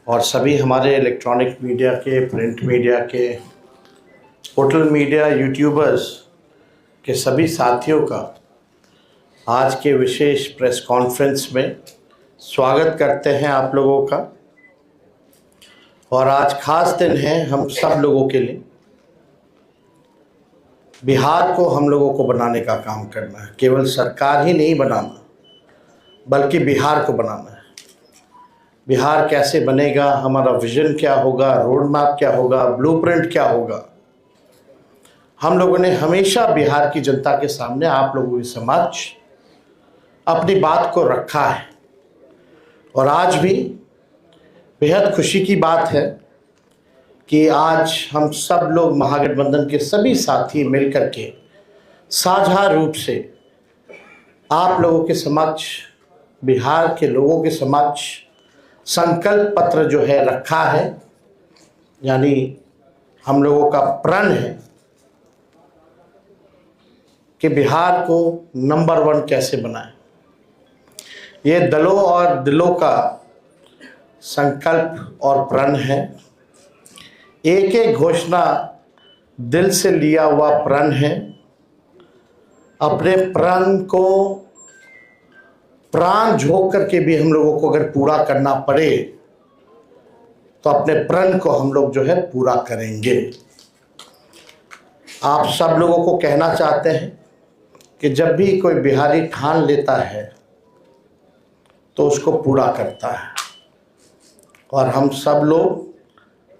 और सभी हमारे इलेक्ट्रॉनिक मीडिया के, प्रिंट मीडिया के, पोर्टल मीडिया, यूट्यूबर्स के सभी साथियों का आज के विशेष प्रेस कॉन्फ्रेंस में स्वागत करते हैं आप लोगों का। और आज खास दिन है हम सब लोगों के लिए। बिहार को हम लोगों को बनाने का काम करना है, केवल सरकार ही नहीं बनाना बल्कि बिहार को बनाना है। बिहार कैसे बनेगा, हमारा विजन क्या होगा, रोड मैप क्या होगा, ब्लूप्रिंट क्या होगा, हम लोगों ने हमेशा बिहार की जनता के सामने, आप लोगों के समक्ष अपनी बात को रखा है। और आज भी बेहद खुशी की बात है कि आज हम सब लोग महागठबंधन के सभी साथी मिलकर के साझा रूप से आप लोगों के समक्ष, बिहार के लोगों के समक्ष संकल्प पत्र जो है रखा है। यानी हम लोगों का प्रण है कि बिहार को नंबर 1 कैसे बनाएं। ये दलों और दिलों का संकल्प और प्रण है। एक एक घोषणा दिल से लिया हुआ प्रण है। अपने प्रण को प्राण झोंक करके भी हम लोगों को अगर पूरा करना पड़े तो अपने प्रण को हम लोग जो है पूरा करेंगे। आप सब लोगों को कहना चाहते हैं कि जब भी कोई बिहारी ठान लेता है तो उसको पूरा करता है। और हम सब लोग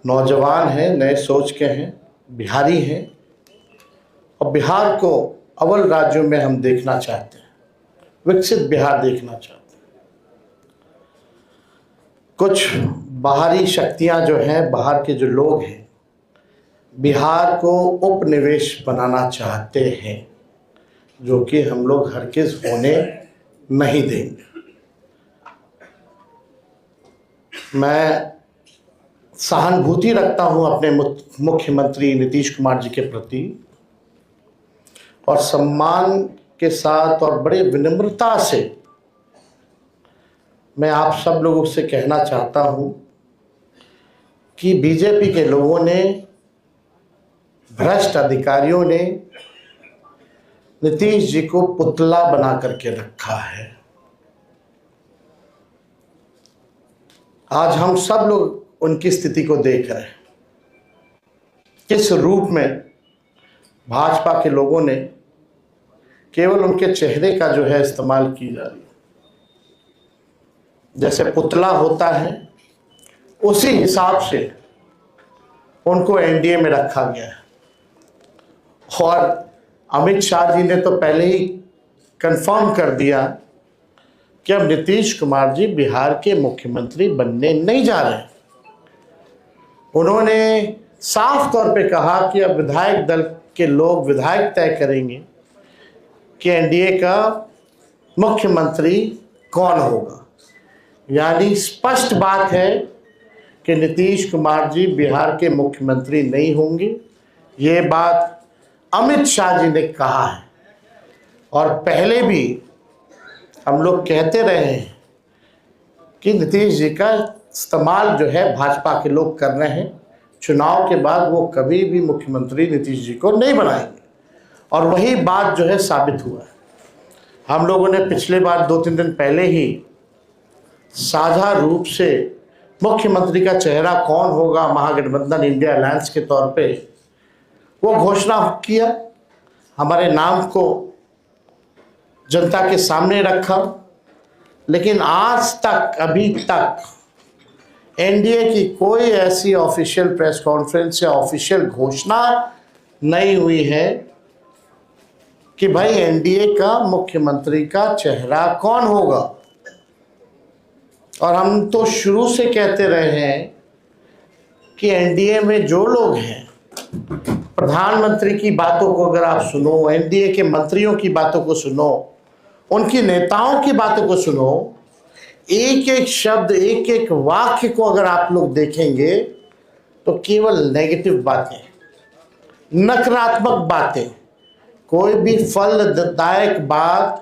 नौजवान हैं, नए सोच के हैं, बिहारी हैं और बिहार को अव्वल राज्यों में हम देखना चाहते हैं, विकसित बिहार देखना चाहते हैं। कुछ बाहरी शक्तियां जो हैं, बाहर के जो लोग हैं, बिहार को उपनिवेश बनाना चाहते हैं, जो कि हम लोग हरगिज़ होने नहीं देंगे। मैं सहानुभूति रखता हूं अपने मुख्यमंत्री नीतीश कुमार जी के प्रति और सम्मान के साथ और बड़े विनम्रता से मैं आप सब लोगों से कहना चाहता हूं कि बीजेपी के लोगों ने, भ्रष्ट अधिकारियों ने नीतीश जी को पुतला बना करके रखा है। आज हम सब लोग उनकी स्थिति को देख रहे हैं, किस रूप में भाजपा के लोगों ने केवल उनके चेहरे का जो है इस्तेमाल की जा रही है। जैसे पुतला होता है उसी हिसाब से उनको एनडीए में रखा गया है। और अमित शाह जी ने तो पहले ही कंफर्म कर दिया कि अब नीतीश कुमार जी बिहार के मुख्यमंत्री बनने नहीं जा रहे। उन्होंने साफ तौर पे कहा कि अब विधायक दल के लोग विधायक तय करेंगे कि एनडीए का मुख्यमंत्री कौन होगा। यानी स्पष्ट बात है कि नीतीश कुमार जी बिहार के मुख्यमंत्री नहीं होंगे। ये बात अमित शाह जी ने कहा है और पहले भी हम लोग कहते रहे हैं कि नीतीश जी का इस्तेमाल जो है भाजपा के लोग कर रहे हैं। चुनाव के बाद वो कभी भी मुख्यमंत्री नीतीश जी को नहीं बनाएंगे और वही बात जो है साबित हुआ है। हम लोगों ने पिछले बार 2-3 दिन पहले ही साझा रूप से मुख्यमंत्री का चेहरा कौन होगा महागठबंधन इंडिया अलायंस के तौर पे वो घोषणा किया। हमारे नाम को जनता के सामने रखा। लेकिन आज तक, अभी तक एनडीए की कोई ऐसी ऑफिशियल प्रेस कॉन्फ्रेंस या ऑफिशियल घोषणा नहीं हुई है कि भाई एनडीए का मुख्यमंत्री का चेहरा कौन होगा। और हम तो शुरू से कहते रहे हैं कि एनडीए में जो लोग हैं, प्रधानमंत्री की बातों को अगर आप सुनो, एनडीए के मंत्रियों की बातों को सुनो, उनकी नेताओं की बातों को सुनो, एक एक शब्द, एक एक वाक्य को अगर आप लोग देखेंगे तो केवल नेगेटिव बातें, नकारात्मक बातें, कोई भी फलदायक बात,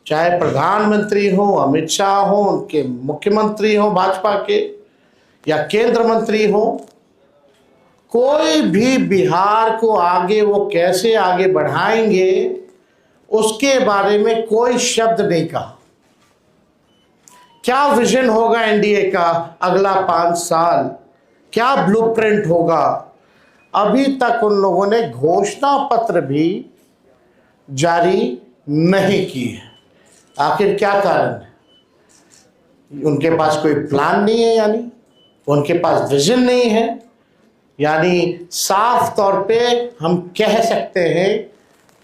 चाहे प्रधानमंत्री हो, अमित शाह हो, उनके मुख्यमंत्री हो भाजपा के, या केंद्र मंत्री हो, कोई भी बिहार को आगे वो कैसे आगे बढ़ाएंगे उसके बारे में कोई शब्द नहीं कहा। क्या विजन होगा एनडीए का अगला 5 साल, क्या ब्लूप्रिंट होगा, अभी तक उन लोगों ने घोषणा पत्र भी जारी नहीं की है। आखिर क्या कारण है? उनके पास कोई प्लान नहीं है, यानी उनके पास विजन नहीं है। यानी साफ तौर पे हम कह सकते हैं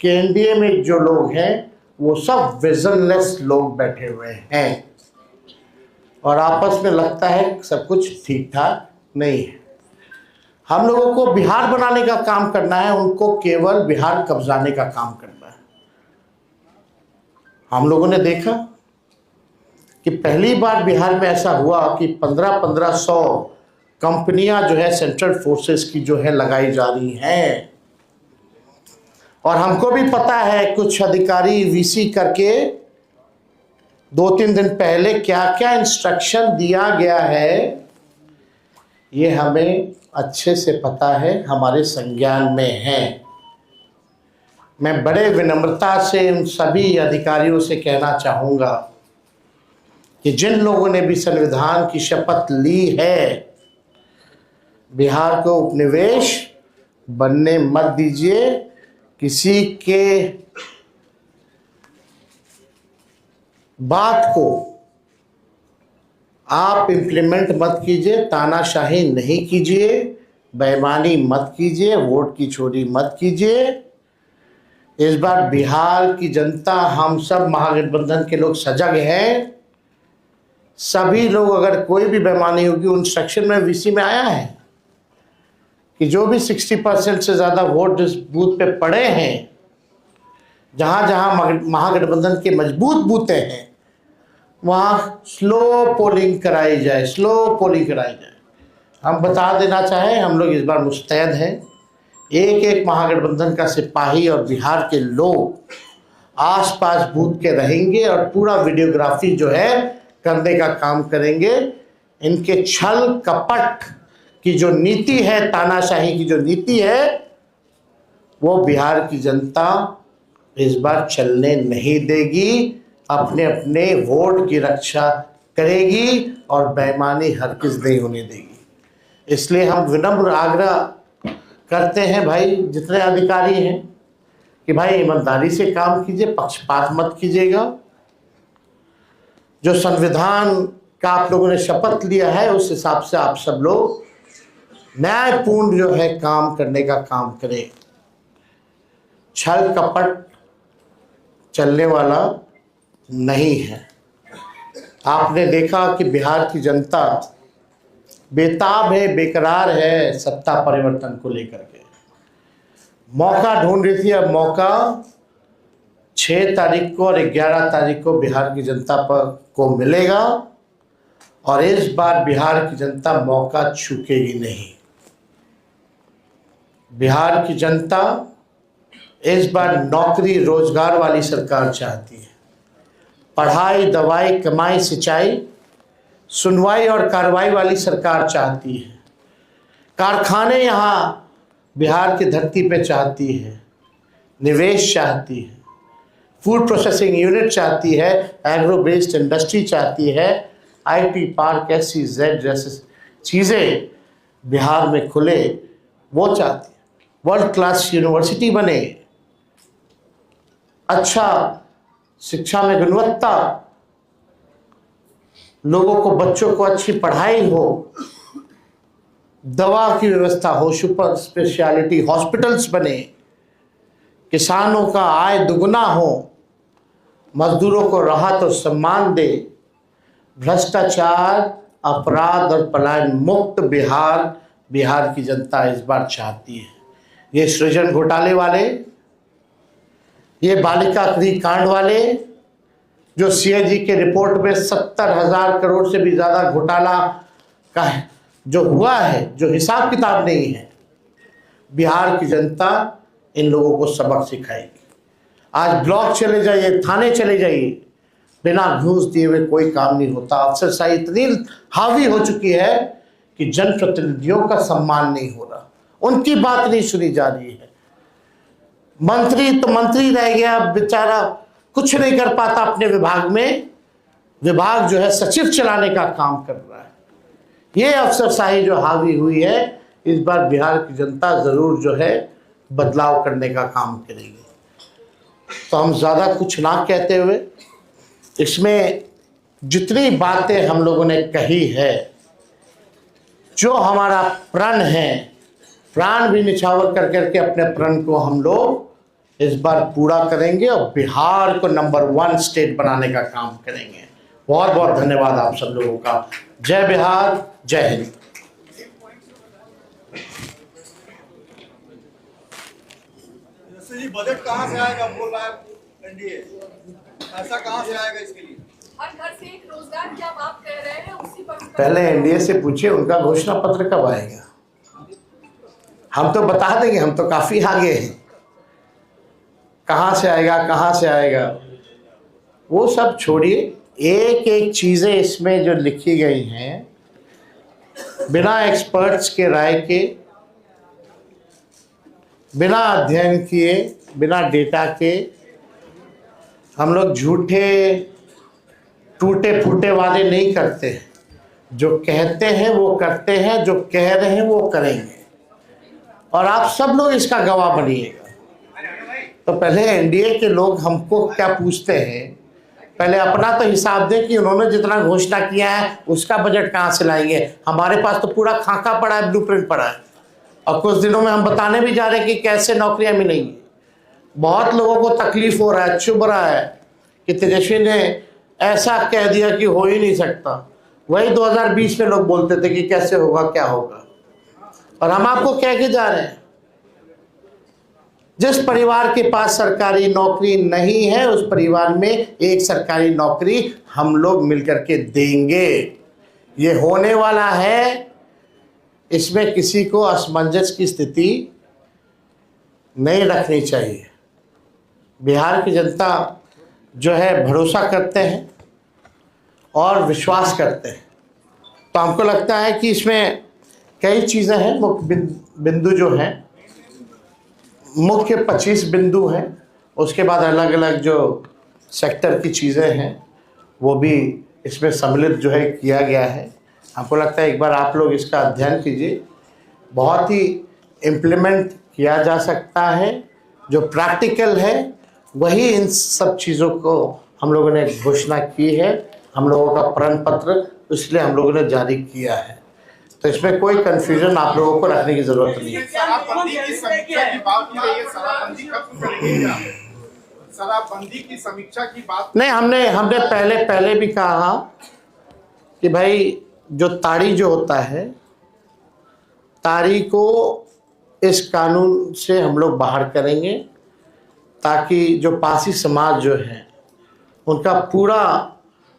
कि एनडीए में जो लोग हैं वो सब विजनलेस लोग बैठे हुए हैं और आपस में लगता है सब कुछ ठीक ठाक नहीं है। हम लोगों को बिहार बनाने का काम करना है, उनको केवल बिहार कब्जाने का काम करना है। हम लोगों ने देखा कि पहली बार बिहार में ऐसा हुआ कि 1500 कंपनियां जो है सेंट्रल फोर्सेस की जो है लगाई जा रही हैं। और हमको भी पता है कुछ अधिकारी वीसी करके 2-3 दिन पहले क्या क्या इंस्ट्रक्शन दिया गया है, ये हमें अच्छे से पता है, हमारे संज्ञान में है। मैं बड़े विनम्रता से उन सभी अधिकारियों से कहना चाहूँगा कि जिन लोगों ने भी संविधान की शपथ ली है, बिहार को उपनिवेश बनने मत दीजिए। किसी के बात को आप इम्प्लीमेंट मत कीजिए, तानाशाही नहीं कीजिए, बेईमानी मत कीजिए, वोट की चोरी मत कीजिए। इस बार बिहार की जनता, हम सब महागठबंधन के लोग सजग हैं। सभी लोग, अगर कोई भी बेईमानी होगी, उन सेक्शन में वीसी में आया है कि जो भी 60% से ज़्यादा वोट जिस बूथ पे पड़े हैं, जहाँ जहाँ महागठबंधन के मजबूत बूथें हैं, वहाँ स्लो पोलिंग कराई जाए, स्लो पोलिंग कराई जाए। हम बता देना चाहें, हम लोग इस बार मुस्तैद हैं। एक एक महागठबंधन का सिपाही और बिहार के लोग आसपास बूथ के रहेंगे और पूरा वीडियोग्राफी जो है करने का काम करेंगे। इनके छल कपट की जो नीति है, तानाशाही की जो नीति है, वो बिहार की जनता इस बार चलने नहीं देगी। अपने अपने वोट की रक्षा करेगी और बेईमानी हरगिज़ नहीं होने देगी। इसलिए हम विनम्र आग्रह करते हैं भाई, जितने अधिकारी हैं, कि भाई ईमानदारी से काम कीजिए, पक्षपात मत कीजिएगा। जो संविधान का आप लोगों ने शपथ लिया है उस हिसाब से आप सब लोग न्यायपूर्ण जो है काम करने का काम करें। छल कपट चलने वाला नहीं है। आपने देखा कि बिहार की जनता बेताब है, बेकरार है सत्ता परिवर्तन को लेकर के, मौका ढूंढ रही थी। अब मौका 6 तारीख को और 11 तारीख को बिहार की जनता को मिलेगा और इस बार बिहार की जनता मौका चूकेगी नहीं। बिहार की जनता इस बार नौकरी रोजगार वाली सरकार चाहती है। पढ़ाई, दवाई, कमाई, सिंचाई, सुनवाई और कार्रवाई वाली सरकार चाहती है। कारखाने यहाँ बिहार की धरती पे चाहती है, निवेश चाहती है, फूड प्रोसेसिंग यूनिट चाहती है, एग्रो बेस्ड इंडस्ट्री चाहती है, आईटी पार्क, SEZ जैसे चीज़ें बिहार में खुले, वो चाहती है। वर्ल्ड क्लास यूनिवर्सिटी बने, अच्छा शिक्षा में गुणवत्ता, लोगों को, बच्चों को अच्छी पढ़ाई हो, दवा की व्यवस्था हो, सुपर स्पेशलिटी हॉस्पिटल्स बने, किसानों का आय दुगना हो, मजदूरों को राहत और सम्मान दे, भ्रष्टाचार, अपराध और पलायन मुक्त बिहार की जनता इस बार चाहती है। ये सृजन घोटाले वाले, ये बालिका गृह कांड वाले, जो CAG के रिपोर्ट में 70,000 करोड़ से भी ज़्यादा घोटाला का जो हुआ है, जो हिसाब किताब नहीं है, बिहार की जनता इन लोगों को सबक सिखाएगी। आज ब्लॉक चले जाइए, थाने चले जाइए, बिना घूस दिए हुए कोई काम नहीं होता। अफसरशाही इतनी हावी हो चुकी है कि जनप्रतिनिधियों का सम्मान नहीं हो रहा, उनकी बात नहीं सुनी जा रही है। मंत्री तो मंत्री रह गया, बेचारा कुछ नहीं कर पाता अपने विभाग में, विभाग जो है सचिव चलाने का काम कर रहा है। ये अफसरशाही जो हावी हुई है, इस बार बिहार की जनता जरूर जो है बदलाव करने का काम करेगी। तो हम ज़्यादा कुछ ना कहते हुए, इसमें जितनी बातें हम लोगों ने कही है, जो हमारा प्रण है, प्राण भी निछावर कर करके अपने प्रण को हम लोग इस बार पूरा करेंगे और बिहार को नंबर 1 स्टेट बनाने का काम करेंगे। बहुत बहुत धन्यवाद आप सब लोगों का। जय बिहार, जय हिंद। जी बजट कहाँ से आएगा बोल रहा है एनडीए, ऐसा कहाँ से आएगा इसके लिए? हर घर से एक रोजगार की आप बात कह रहे हैं, उसी पर पहले एनडीए से पूछिए उनका घोषणा पत्र कब आएगा। हम तो बता देंगे, हम तो काफी आगे हैं। कहाँ से आएगा, कहाँ से आएगा, वो सब छोड़िए। एक एक चीजें इसमें जो लिखी गई हैं, बिना एक्सपर्ट्स के राय के, बिना अध्ययन किए, बिना डेटा के हम लोग झूठे टूटे फूटे वादे नहीं करते। जो कहते हैं वो करते हैं, जो कह रहे हैं वो करेंगे, और आप सब लोग इसका गवाह बनिएगा। तो पहले एनडीए के लोग हमको क्या पूछते हैं, पहले अपना तो हिसाब दें कि उन्होंने जितना घोषणा किया है उसका बजट कहाँ से लाएंगे। हमारे पास तो पूरा खाका पड़ा है, ब्लूप्रिंट पड़ा है, और कुछ दिनों में हम बताने भी जा रहे हैं कि कैसे नौकरियां मिलेंगी। बहुत लोगों को तकलीफ हो रहा है, चुभ रहा है कि तेजस्वी ने ऐसा कह दिया कि हो ही नहीं सकता। वही 2020 में लोग बोलते थे कि कैसे होगा, क्या होगा, और हम आपको कह के जा रहे हैं, जिस परिवार के पास सरकारी नौकरी नहीं है उस परिवार में एक सरकारी नौकरी हम लोग मिलकर के देंगे। ये होने वाला है, इसमें किसी को असमंजस की स्थिति नहीं रखनी चाहिए। बिहार की जनता जो है भरोसा करते हैं और विश्वास करते हैं, तो हमको लगता है कि इसमें कई चीज़ें हैं। मुख्य बिंदु जो हैं, मुख्य 25 बिंदु हैं, उसके बाद अलग अलग जो सेक्टर की चीज़ें हैं वो भी इसमें सम्मिलित जो है किया गया है। हमको लगता है एक बार आप लोग इसका अध्ययन कीजिए, बहुत ही इम्प्लीमेंट किया जा सकता है। जो प्रैक्टिकल है वही इन सब चीज़ों को हम लोगों ने घोषणा की है, हम लोगों का प्रण पत्र इसलिए हम लोगों ने जारी किया है। तो इसमें कोई कंफ्यूजन आप लोगों को रखने की जरूरत नहीं है। शराबबंदी की समीक्षा की बात की रही है, शराबबंदी कब करेंगे क्या? शराबबंदी की समीक्षा की बात नहीं, हमने पहले भी कहा कि भाई जो ताड़ी जो होता है, ताड़ी को इस कानून से हम लोग बाहर करेंगे, ताकि जो पासी समाज जो है उनका पूरा,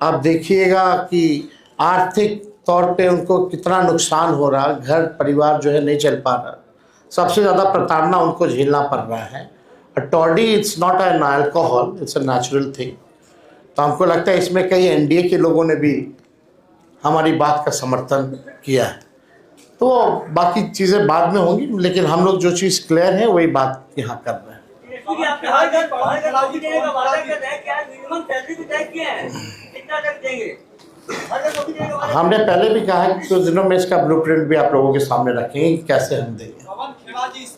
आप देखिएगा कि आर्थिक तौर पे उनको कितना नुकसान हो रहा, घर परिवार जो है नहीं चल पा रहा, सबसे ज़्यादा प्रताड़ना उनको झेलना पड़ रहा है। Toddy it's not an alcohol, it's a natural thing. तो हमको लगता है इसमें कई एनडीए के लोगों ने भी हमारी बात का समर्थन किया है। तो बाकी चीज़ें बाद में होंगी, लेकिन हम लोग जो चीज़ क्लियर है वही बात यहाँ कर रहे हैं। हमने पहले भी कहा है कि कुछ दिनों में इसका ब्लूप्रिंट भी आप लोगों के सामने रखेंगे कैसे हम देंगे।